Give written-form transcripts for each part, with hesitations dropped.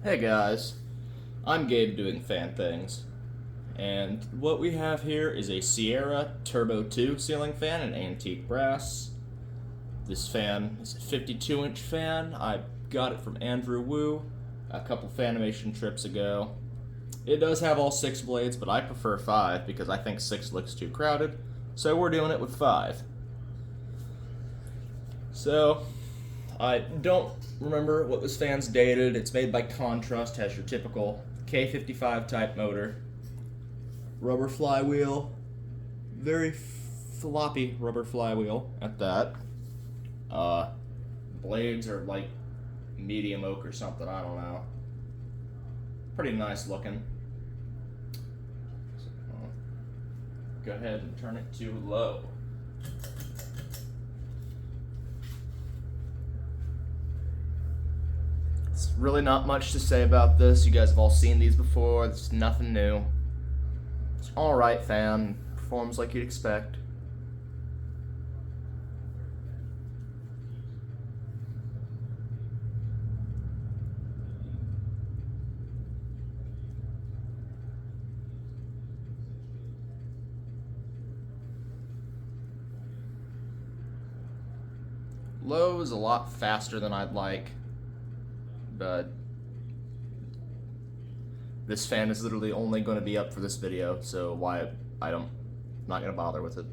Hey guys, I'm Gabe doing Fan Things, and what we have here is a Sierra Turbo 2 ceiling fan in antique brass. This fan is a 52-inch fan. I got it from Andrew Wu a couple Fanimation trips ago. It does have all 6 blades, but I prefer 5 because I think 6 looks too crowded, so we're doing it with 5. So, I don't remember what this fan's dated. It's made by Contrast, has your typical K55 type motor. Rubber flywheel. Very floppy rubber flywheel at that. Blades are like medium oak or something, I don't know. Pretty nice looking. So, go ahead and turn it to low. It's really not much to say about this. You guys have all seen these before. It's nothing new. It's alright fan. Performs like you'd expect. Low is a lot faster than I'd like, but this fan is literally only going to be up for this video, so why I'm not going to bother with it.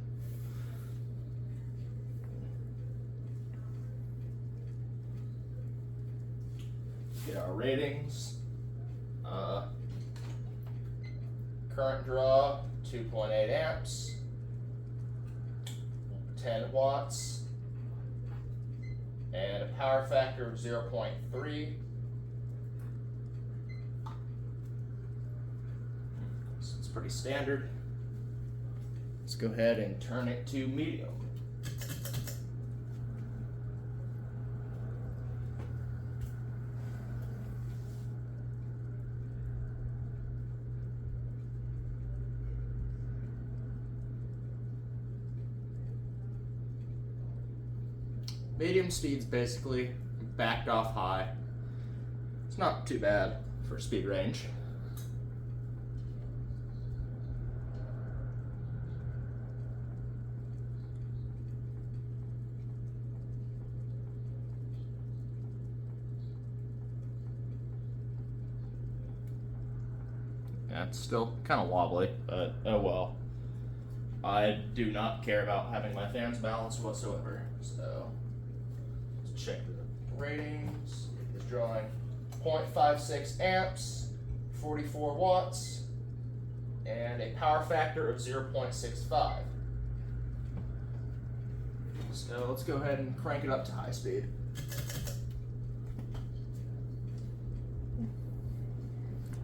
Get our ratings. Current draw 2.8 amps, 10 watts, and a power factor of 0.3. So it's pretty standard. Let's go ahead and turn it to medium. Medium speed's basically backed off high. It's not too bad for speed range. Yeah, it's still kind of wobbly, but oh well. I do not care about having my fans balanced whatsoever, so let's check the ratings. It's drawing 0.56 amps, 44 watts, and a power factor of 0.65. So let's go ahead and crank it up to high speed.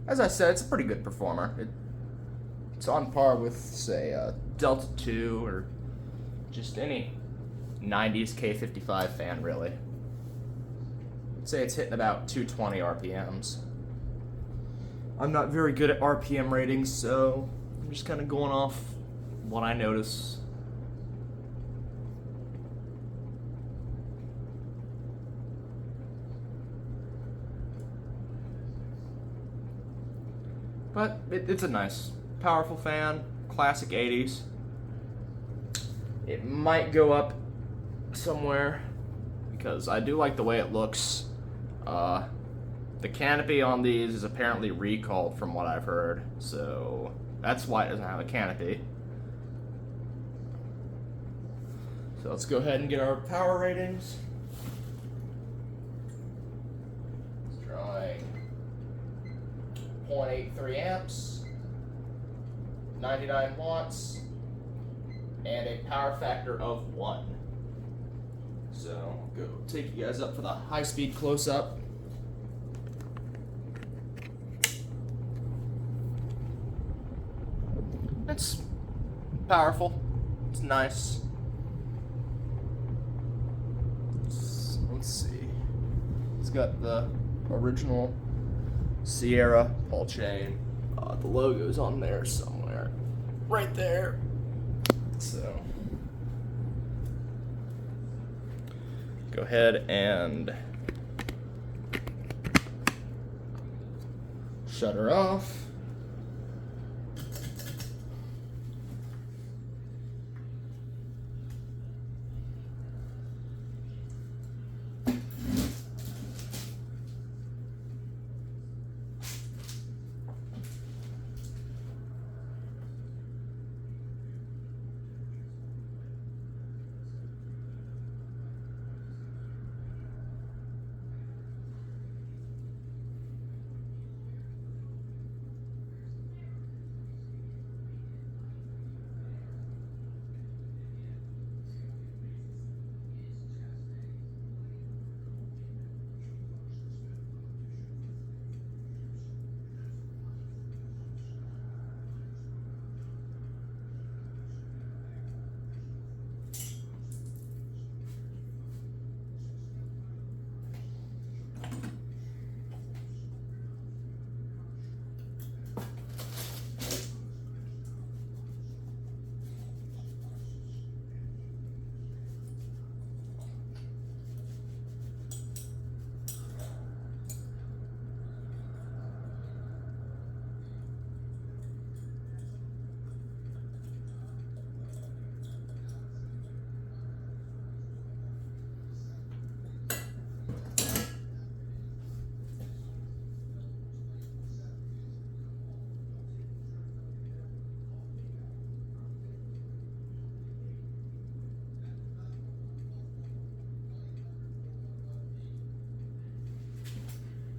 As I said, it's a pretty good performer. It's on par with, say, Delta 2 or just any 90s K55 fan, really. I'd say it's hitting about 220 RPMs. I'm not very good at RPM ratings, so I'm just kind of going off what I notice. But it's a nice, powerful fan, classic 80s. It might go up somewhere because I do like the way it looks. The canopy on these is apparently recalled from what I've heard, so that's why it doesn't have a canopy. So let's go ahead and get our power ratings. It's drawing 0.83 amps, 99 watts, and a power factor of 1. So I'll go take you guys up for the high-speed close-up. It's powerful. It's nice. Let's see. It's got the original Sierra ball chain. The logo's on there somewhere. Right there. So go ahead and shut her off.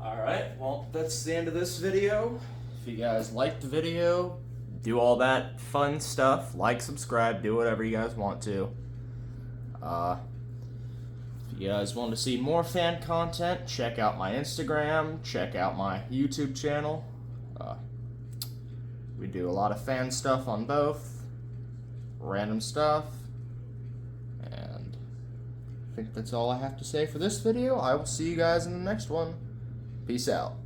Alright, well, that's the end of this video. If you guys liked the video, do all that fun stuff. Like, subscribe, do whatever you guys want to. If you guys want to see more fan content, check out my Instagram, check out my YouTube channel. We do a lot of fan stuff on both, random stuff, and I think that's all I have to say for this video. I will see you guys in the next one. Peace out.